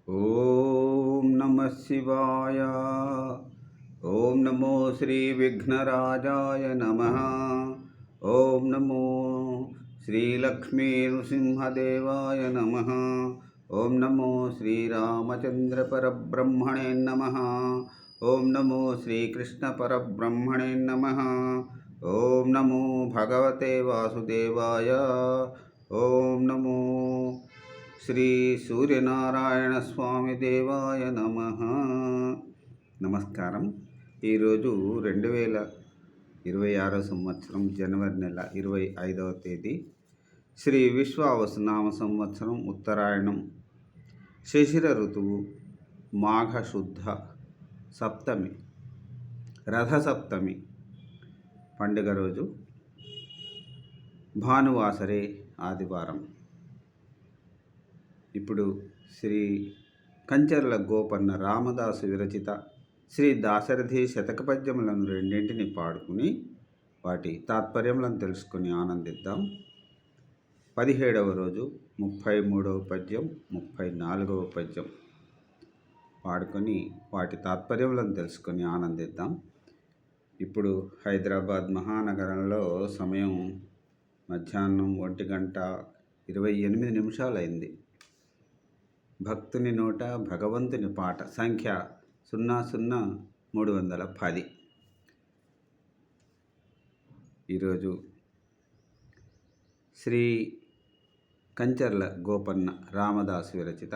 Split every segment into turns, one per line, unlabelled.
ఓం నమ శివాయ. ఓం నమో శ్రీ విఘ్నరాజాయ నమ. ఓం నమో శ్రీ లక్ష్మీ నృసింహదేవాయ నమ. ఓం నమో శ్రీరామచంద్ర పరబ్రహ్మణే నమ. ఓం నమో శ్రీకృష్ణ పరబ్రహ్మణే నమ. ఓం నమో భగవతే వాసుదేవాయ. ఓం నమో శ్రీ సూర్యనారాయణ స్వామి దేవాయ నమ. నమస్కారం. ఈరోజు 2026 సంవత్సరం జనవరి నెల 25వ తేదీ, శ్రీ విశ్వావసునామ సంవత్సరం, ఉత్తరాయణం, శిశిర ఋతువు, మాఘ శుద్ధ సప్తమి, రథసప్తమి పండుగ రోజు, భానువాసరే, ఆదివారం. ఇప్పుడు శ్రీ కంచర్ల గోపన్న రామదాసు విరచిత శ్రీ దాశరథి శతక పద్యములను రెండింటిని పాడుకుని వాటి తాత్పర్యములను తెలుసుకుని ఆనందిద్దాం. 17వ రోజు 33వ పద్యం, 34వ పద్యం పాడుకొని వాటి తాత్పర్యములను తెలుసుకొని ఆనందిద్దాం. ఇప్పుడు హైదరాబాద్ మహానగరంలో సమయం మధ్యాహ్నం 1:28 అయింది. భక్తుని నోట భగవంతుని పాట సంఖ్య 00310. ఈరోజు శ్రీ కంచర్ల గోపన్న రామదాసు విరచిత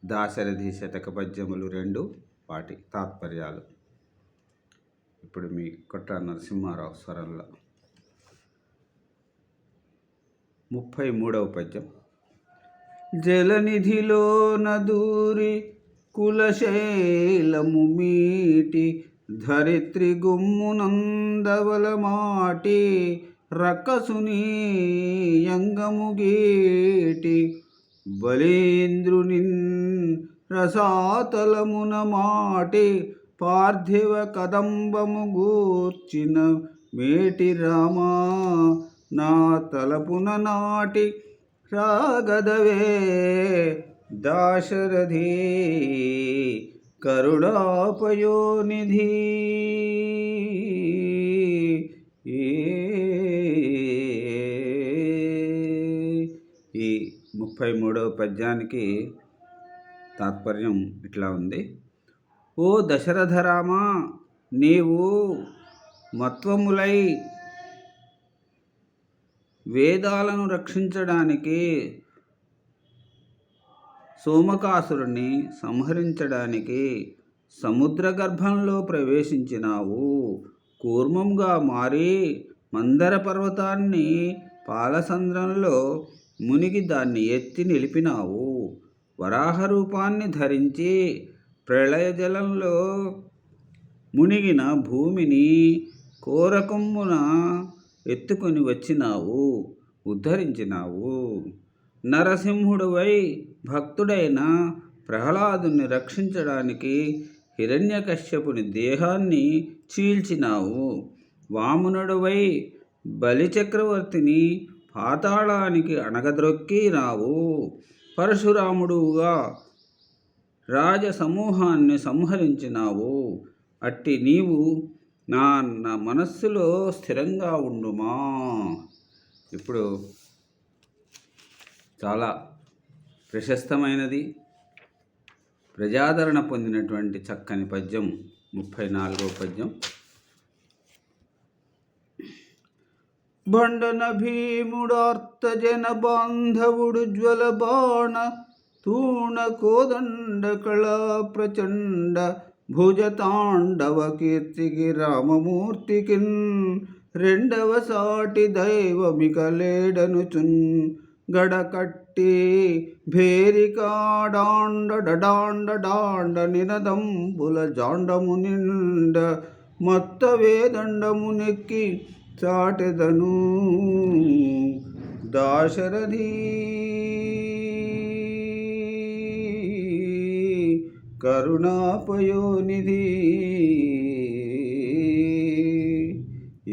దాశరథి శతక పద్యములు 2, వాటి తాత్పర్యాలు. ఇప్పుడు మీ కొట్ర నరసింహారావు స్వరంలో 33వ పద్యం. జలనిధిలో నదూరి కులశైలము మీటి ధరిత్రి గుమ్మునందవల మాటి రక్కసుని యంగము గేటి బలేంద్రునిన్ రసాతలమున మాటి పార్థివ కదంబము గూర్చిన మేటి రామా నా తలపున నాటి రాగదవే దాశరథి కరుణాపయోనిధి. ఈ 33వ పద్యానికి తాత్పర్యం ఇట్లా ఉంది. ఓ దశరథరామా, నీవు మత్వములై వేదాలను రక్షించడానికి, సోమకాసురుని సంహరించడానికి సముద్ర గర్భంలో ప్రవేశించినావు. కూర్మంగా మారి మందర పర్వతాన్ని పాలసంద్రంలో మునిగి దాన్ని ఎత్తి నిలిపినావు. వరాహ రూపాన్ని ధరించి ప్రళయ జలంలో మునిగిన భూమిని కోరకొమ్మున ఎత్తుకొని వచ్చినావు, ఉద్ధరించినావు. నరసింహుడువై భక్తుడైన ప్రహ్లాదుని రక్షించడానికి హిరణ్యకశ్యపుని దేహాన్ని చీల్చినావు. వామనుడువై బలిచక్రవర్తిని పాతాళానికి అణగద్రొక్కినావు. పరశురాముడుగా రాజసమూహాన్ని సంహరించినావు. అట్టి నీవు నా మనస్సులో స్థిరంగా ఉండుమా. ఇప్పుడు చాలా ప్రశస్తమైనది, ప్రజాదరణ పొందినటువంటి చక్కని పద్యం 34వ పద్యం. బండన భీముడార్తజన బాంధవుడు జ్వల బాణ తూణ కోదండ కళా ప్రచండ భుజతాండవ కీర్తికి రామమూర్తికిన్ రెండవ సాటి దైవమిక లేడనుచున్ గడకట్టి భేరికాడాండ డడాండ డాండ నినదంబుల జాండము నిండ మొత్త వేదండము నెక్కి చాటెదను దాశరథి కరుణాపయోనిధి.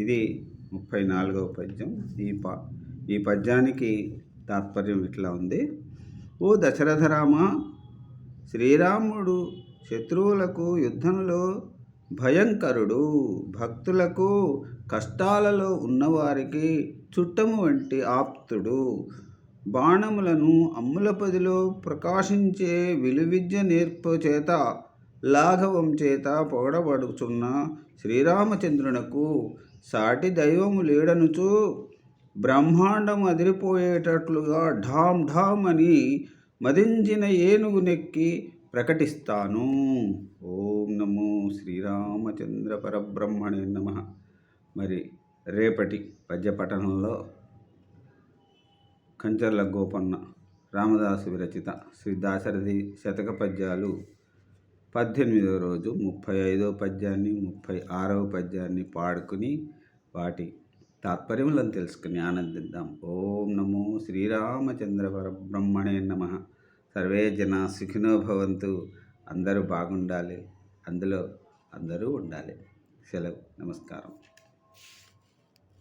ఇది 34వ పద్యం. ఈ పద్యానికి తాత్పర్యం ఇట్లా ఉంది. ఓ దశరథరామ, శ్రీరాముడు శత్రువులకు యుద్ధంలో భయంకరుడు, భక్తులకు కష్టాలలో ఉన్నవారికి చుట్టము వంటి ఆప్తుడు. బాణములను అమ్ములపదిలో ప్రకాశించే విలువిద్య నేర్పు చేత లాఘవం చేత పొగడబడుచున్న శ్రీరామచంద్రునకు సాటి దైవము లేడనుచు బ్రహ్మాండం అదిరిపోయేటట్లుగా ఢామ్ ఢామ్ అని మదించిన ఏనుగు నెక్కి ప్రకటిస్తాను. ఓం నమో శ్రీరామచంద్ర పరబ్రహ్మణే నమః. మరి రేపటి పద్యపఠనంలో కంచర్ల గోపన్న రామదాసు విరచిత శ్రీ దాశరథి శతక పద్యాలు 18వ రోజు 35వ పద్యాన్ని 36వ పద్యాన్ని పాడుకుని వాటి తాత్పర్యములను తెలుసుకుని ఆనందిద్దాం. ఓం నమో శ్రీరామచంద్ర పరబ్రహ్మణే నమః. సర్వే జనా సుఖినో భవంతు. అందరూ బాగుండాలి, అందులో అందరూ ఉండాలి. సెలవు. నమస్కారం.